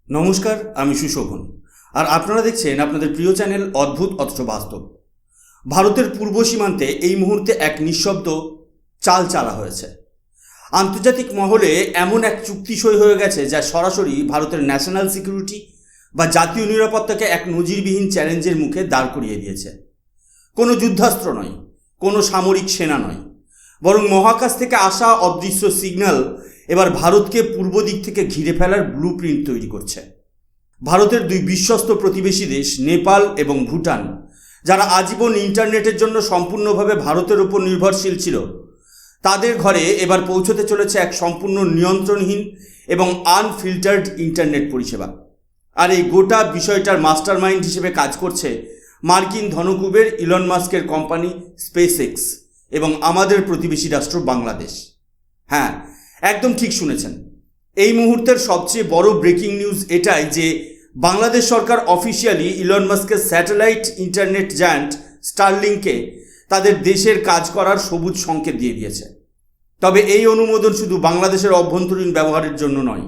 নমস্কার, আমি সুশোভন। আর আপনারা দেখছেন আপনাদের প্রিয় চ্যানেল অদ্ভুত অথচ বাস্তব। ভারতের পূর্ব সীমান্তে এই মুহূর্তে এক নিঃশব্দ চাল চালা হয়েছে। আন্তর্জাতিক মহলে এমন এক চুক্তি সই হয়ে গেছে যা সরাসরি ভারতের ন্যাশনাল সিকিউরিটি বা জাতীয় নিরাপত্তাকে এক নজিরবিহীন চ্যালেঞ্জের মুখে দাঁড় করিয়ে দিয়েছে। কোনো যুদ্ধাস্ত্র নয়, কোনো সামরিক সেনা নয়, বরং মহাকাশ থেকে আসা অদৃশ্য সিগন্যাল এবার ভারতকে পূর্ব দিক থেকে ঘিরে ফেলার ব্লুপ্রিন্ট তৈরি করছে। ভারতের দুই বিশ্বস্ত প্রতিবেশী দেশ নেপাল এবং ভুটান, যারা আজীবন ইন্টারনেটের জন্য সম্পূর্ণভাবে ভারতের উপর নির্ভরশীল ছিল, তাদের ঘরে এবার পৌঁছতে চলেছে এক সম্পূর্ণ নিয়ন্ত্রণহীন এবং আনফিল্টার্ড ইন্টারনেট পরিষেবা। আর এই গোটা বিষয়টার মাস্টারমাইন্ড হিসেবে কাজ করছে মার্কিন ধনকুবের ইলন মাস্কের কোম্পানি স্পেসএক্স এবং আমাদের প্রতিবেশী রাষ্ট্র বাংলাদেশ। হ্যাঁ, একদম ঠিক শুনেছেন। এই মুহূর্তের সবচেয়ে বড় ব্রেকিং নিউজ এটাই যে বাংলাদেশ সরকার অফিসিয়ালি ইলন মাস্কের স্যাটেলাইট ইন্টারনেট জায়ান্ট স্টারলিংকে তাদের দেশের কাজ করার সবুজ সংকেত দিয়ে দিয়েছে। তবে এই অনুমোদন শুধু বাংলাদেশের অভ্যন্তরীণ ব্যবহারের জন্য নয়।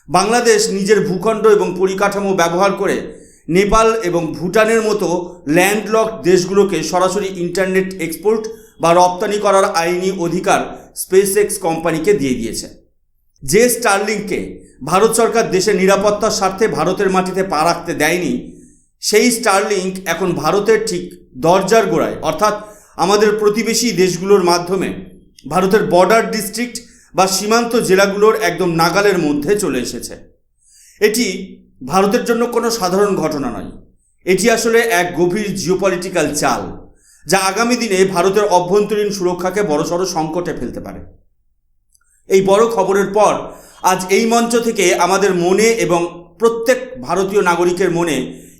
বাংলাদেশ নিজের ভূখণ্ড এবং পরিকাঠামো ব্যবহার করে নেপাল এবং ভুটানের মতো ল্যান্ডলকড দেশগুলোকে সরাসরি ইন্টারনেট এক্সপোর্ট বা রপ্তানি করার আইনি অধিকার স্পেসএক্স কোম্পানিকে দিয়ে দিয়েছে। যে স্টারলিংকে ভারত সরকার দেশের নিরাপত্তার স্বার্থে ভারতের মাটিতে পা রাখতে দেয়নি, সেই স্টারলিংক এখন ভারতের ঠিক দরজার গোড়ায়, অর্থাৎ আমাদের প্রতিবেশী দেশগুলোর মাধ্যমে ভারতের বর্ডার ডিস্ট্রিক্ট বা সীমান্ত জেলাগুলোর একদম নাগালের মধ্যে চলে এসেছে। এটি ভারতের জন্য কোনো সাধারণ ঘটনা নয়, এটি আসলে এক গভীর জিওপলিটিক্যাল চাল, যা আগামী দিনে ভারতের অভ্যন্তরীণ সুরক্ষাকে বড়সড় সংকটে ফেলতে পারে। এই বড় খবরের পর আজ এই মঞ্চ থেকে আমাদের মনে এবং প্রত্যেক ভারতীয় নাগরিকের মনে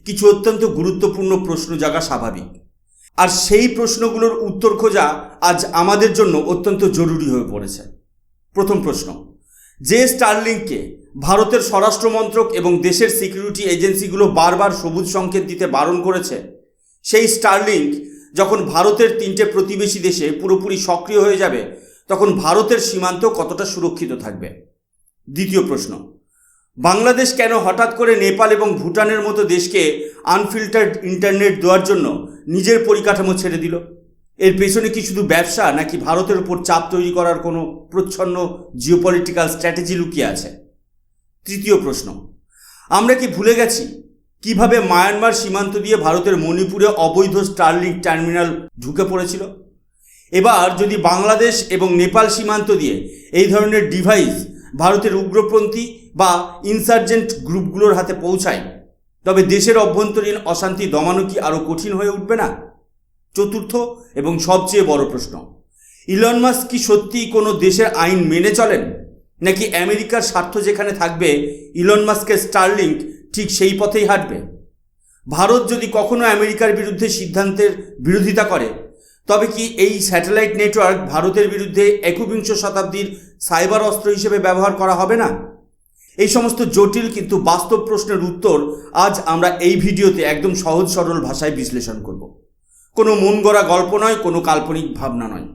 কিছু অত্যন্ত গুরুত্বপূর্ণ প্রশ্ন জাগা স্বাভাবিক। আর সেই প্রশ্নগুলোর উত্তর খোঁজা আজ আমাদের জন্য অত্যন্ত জরুরি হয়ে পড়েছে। প্রথম প্রশ্ন, যে স্টারলিংককে ভারতের স্বরাষ্ট্র মন্ত্রক এবং দেশের সিকিউরিটি এজেন্সিগুলো বারবার সবুজ সংকেত দিতে বারণ করেছে, সেই স্টারলিংক যখন ভারতের 3টে প্রতিবেশী দেশে পুরোপুরি সক্রিয় হয়ে যাবে, তখন ভারতের সীমান্ত কতটা সুরক্ষিত থাকবে? দ্বিতীয় প্রশ্ন, বাংলাদেশ কেন হঠাৎ করে নেপাল এবং ভুটানের মতো দেশকে আনফিল্টার্ড ইন্টারনেট দেওয়ার জন্য নিজের পরিকাঠামো ছেড়ে দিল? এর পেছনে কি শুধু ব্যবসা, নাকি ভারতের উপর চাপ তৈরি করার কোনো প্রচ্ছন্ন জিওপলিটিক্যাল স্ট্র্যাটেজি লুকিয়ে আছে? তৃতীয় প্রশ্ন, আমরা কি ভুলে গেছি কিভাবে মায়ানমার সীমান্ত দিয়ে ভারতের মণিপুরে অবৈধ স্টারলিংক টার্মিনাল ঢুকে পড়েছিল? এবার যদি বাংলাদেশ এবং নেপাল সীমান্ত দিয়ে এই ধরনের ডিভাইস ভারতের উগ্রপন্থী বা ইনসার্জেন্ট গ্রুপগুলোর হাতে পৌঁছায়, তবে দেশের অভ্যন্তরীণ অশান্তি দমানো কি আরও কঠিন হয়ে উঠবে না? চতুর্থ এবং সবচেয়ে বড় প্রশ্ন, ইলন মাস্ক কি সত্যিই কোনো দেশের আইন মেনে চলেন, নাকি আমেরিকার স্বার্থ যেখানে থাকবে ইলন মাস্কের স্টারলিংক ঠিক সেই পথেই হাঁটবে? ভারত যদি কখনো আমেরিকার বিরুদ্ধে সিদ্ধান্তের বিরোধিতা করে, তবে কি এই স্যাটেলাইট নেটওয়ার্ক ভারতের বিরুদ্ধে 21 শতাব্দীর সাইবার অস্ত্র হিসেবে ব্যবহার করা হবে না? এই সমস্ত জটিল কিন্তু বাস্তব প্রশ্নের উত্তর আজ আমরা এই ভিডিওতে একদম সহজ সরল ভাষায় বিশ্লেষণ করব। কোনো মন গড়া গল্প নয়, কোনো কাল্পনিক ভাবনা নয়।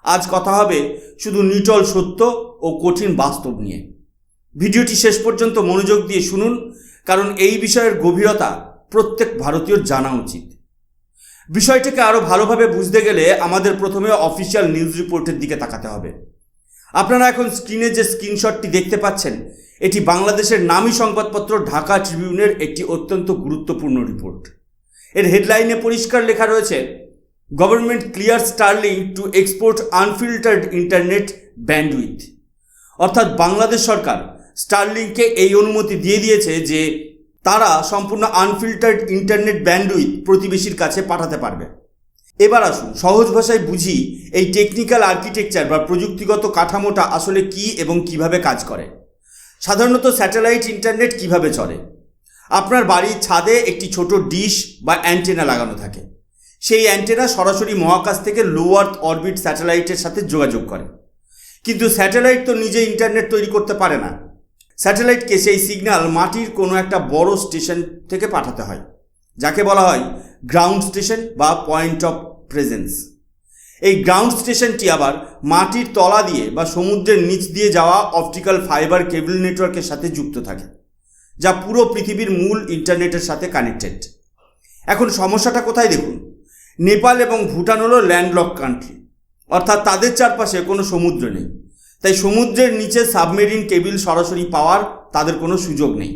আজ কথা হবে শুধু নিটল সত্য ও কঠিন বাস্তব নিয়ে। ভিডিওটি শেষ পর্যন্ত মনোযোগ দিয়ে শুনুন, কারণ এই বিষয়ের গভীরতা প্রত্যেক ভারতীয়র জানা উচিত। বিষয়টিকে আরও ভালোভাবে বুঝতে গেলে আমাদের প্রথমে অফিসিয়াল নিউজ রিপোর্টের দিকে তাকাতে হবে। আপনারা এখন স্ক্রিনে যে স্ক্রিনশটটি দেখতে পাচ্ছেন, এটি বাংলাদেশের নামী সংবাদপত্র ঢাকা ট্রিবিউনের একটি অত্যন্ত গুরুত্বপূর্ণ রিপোর্ট। এর হেডলাইনে পরিষ্কার লেখা রয়েছে, government clear Starlink two export unfiltered internet bandwidth. অর্থাৎ বাংলাদেশ সরকার স্টারলিংককে এই অনুমতি দিয়ে দিয়েছে যে তারা সম্পূর্ণ আনফিল্টার্ড ইন্টারনেট ব্যান্ডউইথ প্রতিবেশীর কাছে পাঠাতে পারবে। এবার আসুন সহজ ভাষায় বুঝি এই টেকনিক্যাল আর্কিটেকচার বা প্রযুক্তিগত কাঠামোটা আসলে কি এবং কিভাবে কাজ করে। সাধারণত স্যাটেলাইট ইন্টারনেট কিভাবে চলে? আপনার বাড়ির ছাদে একটি ছোট ডিশ বা অ্যান্টেনা লাগানো থাকে। সেই অ্যান্টেনা সরাসরি মহাকাশ থেকে লো আর্থ অরবিট স্যাটেলাইটের সাথে যোগাযোগ করে। কিন্তু স্যাটেলাইট তো নিজে ইন্টারনেট তৈরি করতে পারে না। স্যাটেলাইটকে সেই সিগন্যাল মাটির কোনো একটা বড় স্টেশন থেকে পাঠাতে হয়, যাকে বলা হয় গ্রাউন্ড স্টেশন বা পয়েন্ট অফ প্রেজেন্স। এই গ্রাউন্ড স্টেশনটি আবার মাটির তলা দিয়ে বা সমুদ্রের নিচ দিয়ে যাওয়া অপটিক্যাল ফাইবার কেবল নেটওয়ার্কের সাথে যুক্ত থাকে, যা পুরো পৃথিবীর মূল ইন্টারনেটের সাথে কানেক্টেড। এখন সমস্যাটা কোথায় দেখুন, নেপাল এবং ভুটান হলো ল্যান্ডলক কান্ট্রি, অর্থাৎ তাদের চারপাশে কোনো সমুদ্র নেই, তাই সমুদ্রের নিচে সাবমেরিন কেবল সরাসরি পাওয়ার তাদের কোনো সুযোগ নেই।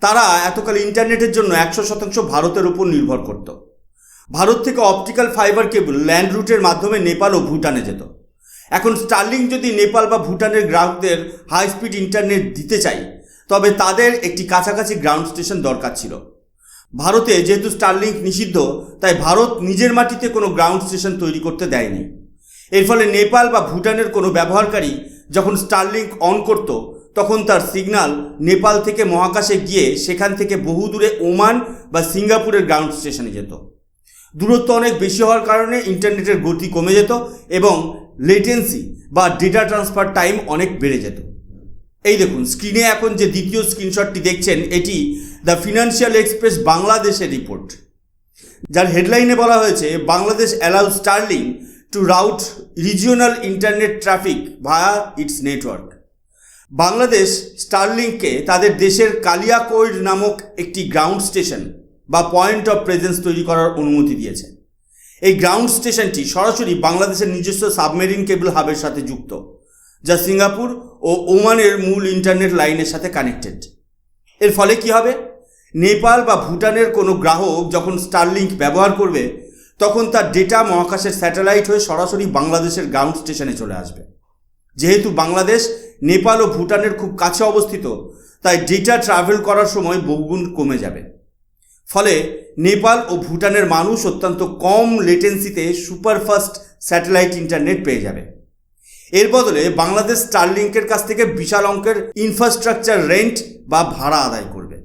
তারা এতকাল ইন্টারনেটের জন্য 100% ভারতের উপর নির্ভর করত। ভারত থেকে অপটিক্যাল ফাইবার কেবল ল্যান্ড রুটের মাধ্যমে নেপাল ও ভুটানে যেত। এখন স্টারলিংক যদি নেপাল বা ভুটানের গ্রাহকদের হাই স্পিড ইন্টারনেট দিতে চাই, তবে তাদের একটি কাছাকাছি গ্রাউন্ড স্টেশন দরকার ছিল। ভারতে যেহেতু স্টারলিংক নিষিদ্ধ, তাই ভারত নিজের মাটিতে কোনো গ্রাউন্ড স্টেশন তৈরি করতে দেয়নি। এর ফলে নেপাল বা ভুটানের কোনো ব্যবহারকারী যখন স্টারলিংক অন করত, তখন তার সিগন্যাল নেপাল থেকে মহাকাশে গিয়ে সেখান থেকে বহু দূরে ওমান বা সিঙ্গাপুরের গ্রাউন্ড স্টেশনে যেত। দূরত্ব অনেক বেশি হওয়ার কারণে ইন্টারনেটের গতি কমে যেত এবং লেটেন্সি বা ডেটা ট্রান্সফার টাইম অনেক বেড়ে যেত। এই দেখুন স্ক্রিনে এখন যে দ্বিতীয় স্ক্রিনশটটি দেখছেন, এটি দ্য ফিনান্সিয়াল এক্সপ্রেস বাংলাদেশের রিপোর্ট, যার হেডলাইনে বলা হয়েছে Bangladesh allows Starlink to route regional internet traffic via its network. Bangladesh স্টারলিংককে তাদের দেশের কালিয়াকৈর নামক একটি গ্রাউন্ড স্টেশন বা পয়েন্ট অফ প্রেজেন্স তৈরি করার অনুমতি দিয়েছে। এই গ্রাউন্ড স্টেশনটি সরাসরি বাংলাদেশের নিজস্ব সাবমেরিন কেবল হাবের সাথে যুক্ত, যা সিঙ্গাপুর ও ওমানের মূল ইন্টারনেট লাইনের সাথে কানেক্টেড। এর ফলে কি হবে, নেপাল বা ভুটানের কোনো গ্রাহক যখন স্টারলিংক ব্যবহার করবে, তখন তার ডেটা মহাকাশের স্যাটেলাইট হয়ে সরাসরি বাংলাদেশের গ্রাউন্ড স্টেশনে চলে আসবে। যেহেতু বাংলাদেশ নেপাল ও ভুটানের খুব কাছে অবস্থিত, তাই ডেটা ট্রাভেল করার সময় বহুগুণ কমে যাবে। ফলে নেপাল ও ভুটানের মানুষ অত্যন্ত কম লেটেন্সিতে সুপারফাস্ট স্যাটেলাইট ইন্টারনেট পেয়ে যাবে। এর বদলে বাংলাদেশ স্টারলিংকের কাছ থেকে বিশাল অঙ্কের ইনফ্রাস্ট্রাকচার রেন্ট বা ভাড়া আদায় করবে,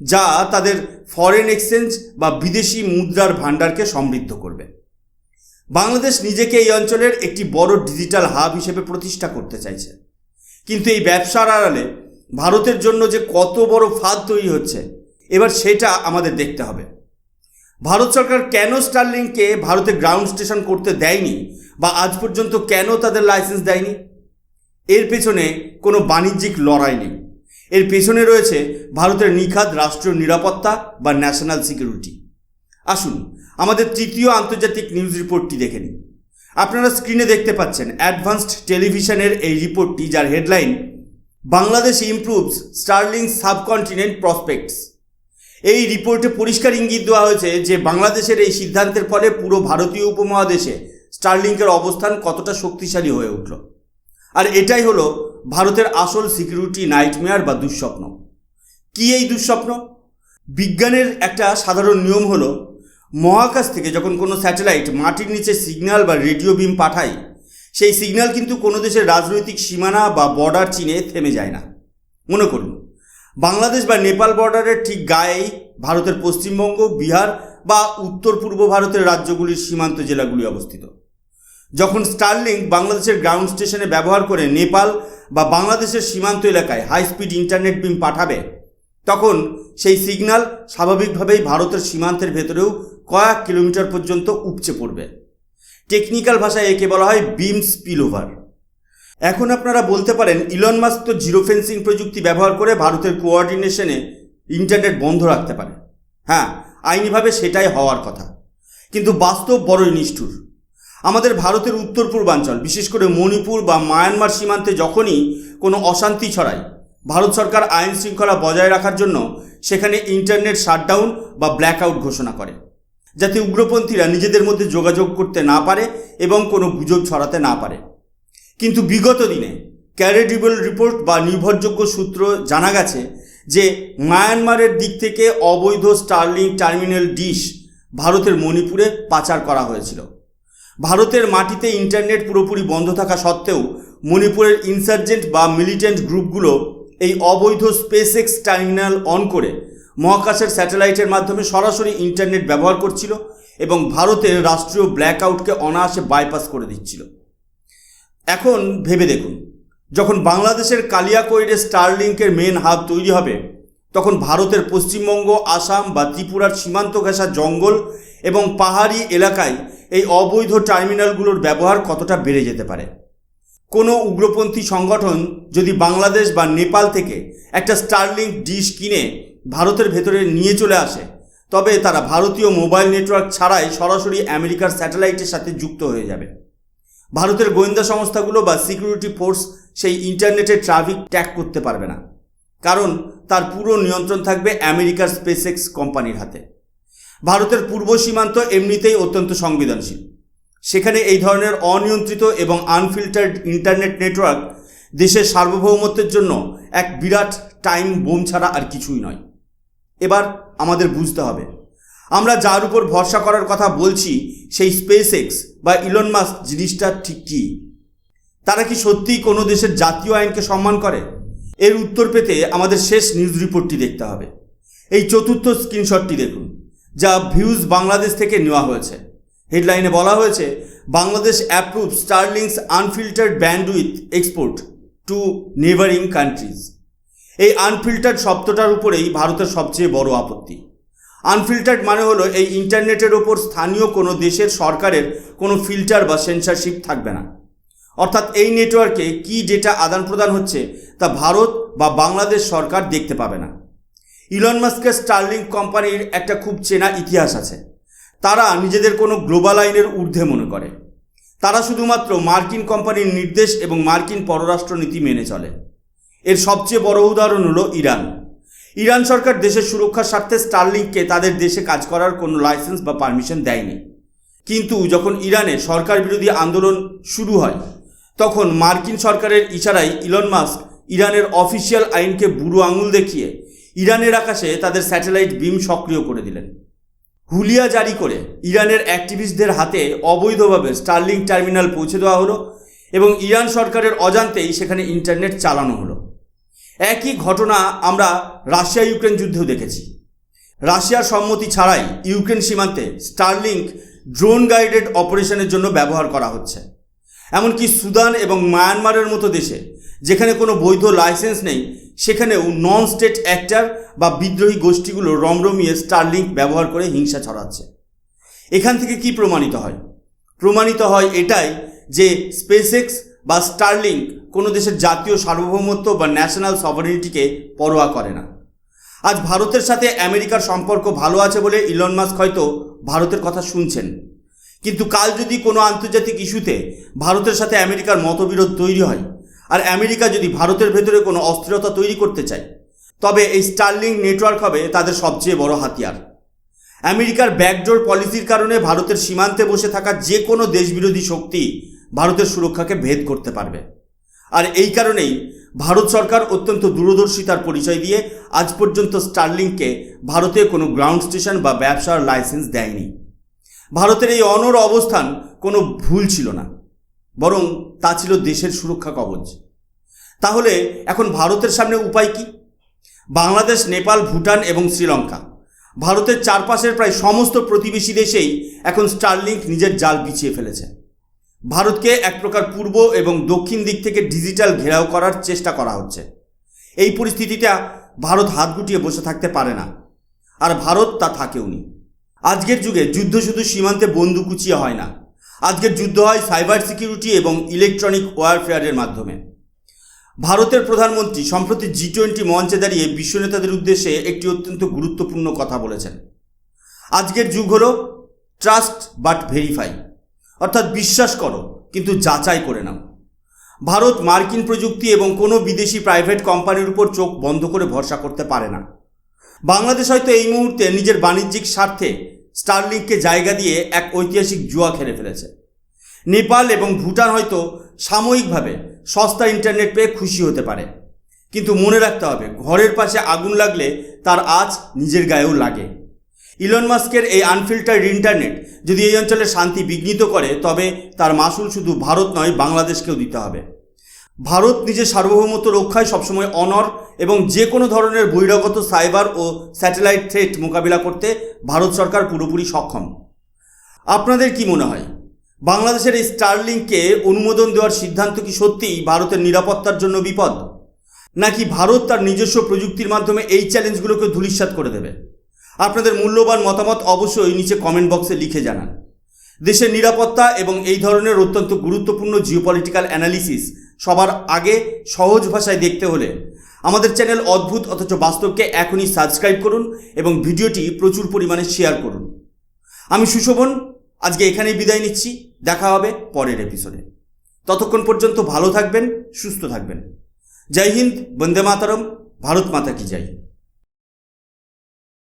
যা তাদের ফরেন এক্সচেঞ্জ বা বিদেশি মুদ্রার ভাণ্ডারকে সমৃদ্ধ করবে। বাংলাদেশ নিজেকে এই অঞ্চলের একটি বড় ডিজিটাল হাব হিসেবে প্রতিষ্ঠা করতে চাইছে, কিন্তু এই ব্যবসার আড়ালে ভারতের জন্য যে কত বড় ফাঁদ তৈরি হচ্ছে, এবার সেটা আমাদের দেখতে হবে। ভারত সরকার কেন স্টারলিংককে ভারতে গ্রাউন্ড স্টেশন করতে দেয়নি বা আজ পর্যন্ত কেন তাদের লাইসেন্স দেয়নি? এর পেছনে কোনো বাণিজ্যিক লড়াই নেই, এর পেছনে রয়েছে ভারতের নিখাদ রাষ্ট্রীয় নিরাপত্তা বা ন্যাশনাল সিকিউরিটি। আসুন আমাদের তৃতীয় আন্তর্জাতিক নিউজ রিপোর্টটি দেখে নিন। আপনারা স্ক্রিনে দেখতে পাচ্ছেন অ্যাডভান্সড টেলিভিশনের এই রিপোর্টটি, যার headline Bangladesh improves Starlink subcontinent prospects. এই রিপোর্টে পরিষ্কার ইঙ্গিত দেওয়া হয়েছে যে বাংলাদেশের এই সিদ্ধান্তের ফলে পুরো ভারতীয় উপমহাদেশে স্টারলিংকের অবস্থান কতটা শক্তিশালী হয়ে উঠল। আর এটাই হলো ভারতের আসল সিকিউরিটি নাইটমেয়ার বা দুঃস্বপ্ন। কি এই দুঃস্বপ্ন? বিজ্ঞানের একটা সাধারণ নিয়ম হলো, মহাকাশ থেকে যখন কোনো স্যাটেলাইট মাটির নিচে সিগন্যাল বা রেডিও বিম পাঠায়, সেই সিগন্যাল কিন্তু কোনো দেশের রাজনৈতিক সীমানা বা বর্ডার চিনে থেমে যায় না। মনে করুন বাংলাদেশ বা নেপাল বর্ডারের ঠিক গায়েই ভারতের পশ্চিমবঙ্গ, বিহার বা উত্তর পূর্ব ভারতের রাজ্যগুলির সীমান্ত জেলাগুলি অবস্থিত। যখন স্টারলিংক বাংলাদেশের গ্রাউন্ড স্টেশনে ব্যবহার করে নেপাল বা বাংলাদেশের সীমান্ত এলাকায় হাই স্পিড ইন্টারনেট বিম পাঠাবে, তখন সেই সিগন্যাল স্বাভাবিকভাবেই ভারতের সীমান্তের ভেতরেও কয়েক কিলোমিটার পর্যন্ত উপচে পড়বে। টেকনিক্যাল ভাষায় একে বলা হয় বিম স্পিলওভার। এখন আপনারা বলতে পারেন, ইলন মাস্ক তো জিরো ফেন্সিং প্রযুক্তি ব্যবহার করে ভারতের কোঅর্ডিনেশনে ইন্টারনেট বন্ধ রাখতে পারে। হ্যাঁ, আইনিভাবে সেটাই হওয়ার কথা, কিন্তু বাস্তব বড়ই নিষ্ঠুর। আমাদের ভারতের উত্তর পূর্বাঞ্চল, বিশেষ করে মণিপুর বা মায়ানমার সীমান্তে যখনই কোনো অশান্তি ছড়ায়, ভারত সরকার আইন শৃঙ্খলা বজায় রাখার জন্য সেখানে ইন্টারনেট শাটডাউন বা ব্ল্যাকআউট ঘোষণা করে, যাতে উগ্রপন্থীরা নিজেদের মধ্যে যোগাযোগ করতে না পারে এবং কোনো গুজব ছড়াতে না পারে। কিন্তু বিগত দিনে ক্রেডিবল রিপোর্ট বা নির্ভরযোগ্য সূত্র জানা গেছে যে মায়ানমারের দিক থেকে অবৈধ স্টারলিংক টার্মিনাল ডিশ ভারতের মণিপুরে পাচার করা হয়েছিল। ভারতের মাটিতে ইন্টারনেট পুরোপুরি বন্ধ থাকা সত্ত্বেও মণিপুরের ইনসার্জেন্ট বা মিলিটেন্ট গ্রুপগুলো এই অবৈধ স্পেসএক্স টার্মিনাল অন করে মহাকাশের স্যাটেলাইটের মাধ্যমে সরাসরি ইন্টারনেট ব্যবহার করছিল এবং ভারতের রাষ্ট্রীয় ব্ল্যাকআউটকে অনায়াসে বাইপাস করে দিচ্ছিল। এখন ভেবে দেখুন, যখন বাংলাদেশের কালিয়াকৈরে স্টারলিংকের মেন হাব তৈরি হবে, তখন ভারতের পশ্চিমবঙ্গ, আসাম বা ত্রিপুরার সীমান্ত ঘেঁষা জঙ্গল এবং পাহাড়ি এলাকায় এই অবৈধ টার্মিনালগুলোর ব্যবহার কতটা বেড়ে যেতে পারে। কোনো উগ্রপন্থী সংগঠন যদি বাংলাদেশ বা নেপাল থেকে একটা স্টারলিংক ডিশ কিনে ভারতের ভেতরে নিয়ে চলে আসে, তবে তারা ভারতীয় মোবাইল নেটওয়ার্ক ছাড়াই সরাসরি আমেরিকার স্যাটেলাইটের সাথে যুক্ত হয়ে যাবে। ভারতের গোয়েন্দা সংস্থাগুলো বা সিকিউরিটি ফোর্স সেই ইন্টারনেটে ট্রাফিক ট্র্যাক করতে পারবে না, কারণ তার পুরো নিয়ন্ত্রণ থাকবে আমেরিকার স্পেসএক্স কোম্পানির হাতে। ভারতের পূর্ব সীমান্ত এমনিতেই অত্যন্ত সংবেদনশীল। সেখানে এই ধরনের অনিয়ন্ত্রিত এবং আনফিল্টার্ড ইন্টারনেট নেটওয়ার্ক দেশের সার্বভৌমত্বের জন্য এক বিরাট টাইম বোম ছাড়া আর কিছুই নয়। এবার আমাদের বুঝতে হবে, আমরা যার উপর ভরসা করার কথা বলছি সেই স্পেসএক্স বা ইলন মাস্ক জিনিসটা ঠিক কী? তারা কি সত্যিই কোনো দেশের জাতীয় আইনকে সম্মান করে? এর উত্তর পেতে আমাদের শেষ নিউজ রিপোর্টটি দেখতে হবে। এই চতুর্থ স্ক্রিনশটটি দেখুন, যা ভিউজ বাংলাদেশ থেকে নেওয়া হয়েছে। হেডলাইনে বলা হয়েছে, Bangladesh approve Starlink's unfiltered bandwidth export to neighbouring countries. এই আনফিল্টার্ড শব্দটার উপরেই ভারতের সবচেয়ে বড় আপত্তি। আনফিল্টার্ড মানে হলো এই ইন্টারনেটের ওপর স্থানীয় কোনো দেশের সরকারের কোনো ফিল্টার বা সেন্সরশিপ থাকবে না। অর্থাৎ এই নেটওয়ার্কে কী ডেটা আদান প্রদান হচ্ছে তা ভারত বা বাংলাদেশ সরকার দেখতে পাবে না। ইলন মাস্কের স্টারলিংক কোম্পানির একটা খুব চেনা ইতিহাস আছে। তারা নিজেদের কোনো গ্লোবাল আইনের ঊর্ধ্বে মনে করে। তারা শুধুমাত্র মার্কিন কোম্পানির নির্দেশ এবং মার্কিন পররাষ্ট্রনীতি মেনে চলে। এর সবচেয়ে বড় উদাহরণ হলো ইরান। ইরান সরকার দেশের সুরক্ষার স্বার্থে স্টারলিংককে তাদের দেশে কাজ করার কোনো লাইসেন্স বা পারমিশন দেয়নি। কিন্তু যখন ইরানে সরকার বিরোধী আন্দোলন শুরু হয়, তখন মার্কিন সরকারের ইশারায় ইলন মাস্ক ইরানের অফিসিয়াল আইনকে বুড়ো আঙুল দেখিয়ে ইরানের আকাশে তাদের স্যাটেলাইট বিম সক্রিয় করে দিলেন। হুলিয়া জারি করে ইরানের অ্যাক্টিভিস্টদের হাতে অবৈধভাবে স্টারলিংক টার্মিনাল পৌঁছে দেওয়া হলো এবং ইরান সরকারের অজান্তেই সেখানে ইন্টারনেট চালানো হলো। একই ঘটনা আমরা রাশিয়া ইউক্রেন যুদ্ধেও দেখেছি। রাশিয়ার সম্মতি ছাড়াই ইউক্রেন সীমান্তে স্টারলিংক ড্রোন গাইডেড অপারেশনের জন্য ব্যবহার করা হচ্ছে। এমনকি সুদান এবং মায়ানমারের মতো দেশে, যেখানে কোনো বৈধ লাইসেন্স নেই, সেখানেও নন স্টেট অ্যাক্টর বা বিদ্রোহী গোষ্ঠীগুলো রমরমিয়ে স্টারলিংক ব্যবহার করে হিংসা ছড়াচ্ছে। এখান থেকে কি প্রমাণিত হয়? প্রমাণিত হয় এটাই যে স্পেসএক্স বা স্টারলিংক কোনো দেশের জাতীয় সার্বভৌমত্ব বা ন্যাশনাল সভারেনিটিকে পরোয়া করে না। আজ ভারতের সাথে আমেরিকার সম্পর্ক ভালো আছে বলে ইলন মাস্ক হয়তো ভারতের কথা শুনছেন, কিন্তু কাল যদি কোনো আন্তর্জাতিক ইস্যুতে ভারতের সাথে আমেরিকার মতবিরোধ তৈরি হয় আর আমেরিকা যদি ভারতের ভেতরে কোনো অস্থিরতা তৈরি করতে চায়, তবে এই স্টারলিংক নেটওয়ার্ক হবে তাদের সবচেয়ে বড় হাতিয়ার। আমেরিকার ব্যাকডোর পলিসির কারণে ভারতের সীমান্তে বসে থাকা যে কোনো দেশবিরোধী শক্তি ভারতের সুরক্ষাকে ভেদ করতে পারবে। আর এই কারণেই ভারত সরকার অত্যন্ত দূরদর্শিতার পরিচয় দিয়ে আজ পর্যন্ত স্টারলিংককে ভারতে কোনো গ্রাউন্ড স্টেশন বা ব্যবসার লাইসেন্স দেয়নি। ভারতের এই অনড় অবস্থান কোনো ভুল ছিল না, বরং তা ছিল দেশের সুরক্ষা কবচ। তাহলে এখন ভারতের সামনে উপায় কি? বাংলাদেশ, নেপাল, ভুটান এবং শ্রীলঙ্কা, ভারতের চারপাশের প্রায় সমস্ত প্রতিবেশী দেশেই এখন স্টারলিংক নিজের জাল বিছিয়ে ফেলেছে। ভারতকে এক প্রকার পূর্ব এবং দক্ষিণ দিক থেকে ডিজিটাল ঘেরাও করার চেষ্টা করা হচ্ছে। এই পরিস্থিতিতে ভারত হাত গুটিয়ে বসে থাকতে পারে না, আর ভারত তা থাকেওনি। আজকের যুগে যুদ্ধ শুধু সীমান্তে বন্দুক উঁচিয়ে হয় না। আজকের যুদ্ধ হয় সাইবার সিকিউরিটি এবং ইলেকট্রনিক ওয়ারফেয়ারের মাধ্যমে। ভারতের প্রধানমন্ত্রী সম্প্রতি G20 মঞ্চে দাঁড়িয়ে বিশ্ব নেতাদের উদ্দেশ্যে একটি অত্যন্ত গুরুত্বপূর্ণ কথা বলেছেন। আজকের যুগ হলো ট্রাস্ট বাট ভেরিফাই, অর্থাৎ বিশ্বাস করো কিন্তু যাচাই করে নাও। ভারত মার্কিন প্রযুক্তি এবং কোনো বিদেশি প্রাইভেট কোম্পানির উপর চোখ বন্ধ করে ভরসা করতে পারে না। বাংলাদেশ হয়তো এই মুহূর্তে নিজের বাণিজ্যিক স্বার্থে স্টারলিংককে জায়গা দিয়ে এক ঐতিহাসিক জুয়া খেলে ফেলেছে। নেপাল এবং ভুটান হয়তো সাময়িকভাবে সস্তা ইন্টারনেট পেয়ে খুশি হতে পারে, কিন্তু মনে রাখতে হবে, ঘরের পাশে আগুন লাগলে তার আঁচ নিজের গায়েও লাগে। ইলন মাস্কের এই আনফিল্টার্ড ইন্টারনেট যদি এই অঞ্চলের শান্তি বিঘ্নিত করে, তবে তার মাসুল শুধু ভারত নয়, বাংলাদেশকেও দিতে হবে। ভারত নিজের সার্বভৌমত্ব রক্ষায় সবসময় অনড় এবং যে কোনো ধরনের বহিরাগত সাইবার ও স্যাটেলাইট থ্রেট মোকাবিলা করতে ভারত সরকার পুরোপুরি সক্ষম। আপনাদের কি মনে হয়, বাংলাদেশের এই স্টারলিংককে অনুমোদন দেওয়ার সিদ্ধান্ত কি সত্যিই ভারতের নিরাপত্তার জন্য বিপদ, নাকি ভারত তার নিজস্ব প্রযুক্তির মাধ্যমে এই চ্যালেঞ্জগুলোকে ধূলিসাৎ করে দেবে? আপনাদের মূল্যবান মতামত অবশ্যই নিচে কমেন্ট বক্সে লিখে জানান। দেশের নিরাপত্তা এবং এই ধরনের অত্যন্ত গুরুত্বপূর্ণ জিওপলিটিক্যাল অ্যানালিসিস সবার আগে সহজ ভাষায় দেখতে হলে আমাদের চ্যানেল অদ্ভুত অথচ বাস্তবকে এখনই সাবস্ক্রাইব করুন এবং ভিডিওটি প্রচুর পরিমাণে শেয়ার করুন। আমি সুশোভন, আজকে এখানেই বিদায় নিচ্ছি। দেখা হবে পরের এপিসোডে। ততক্ষণ পর্যন্ত ভালো থাকবেন, সুস্থ থাকবেন। জয় হিন্দ, বন্দে মাতরম, ভারত মাতা কি জয়।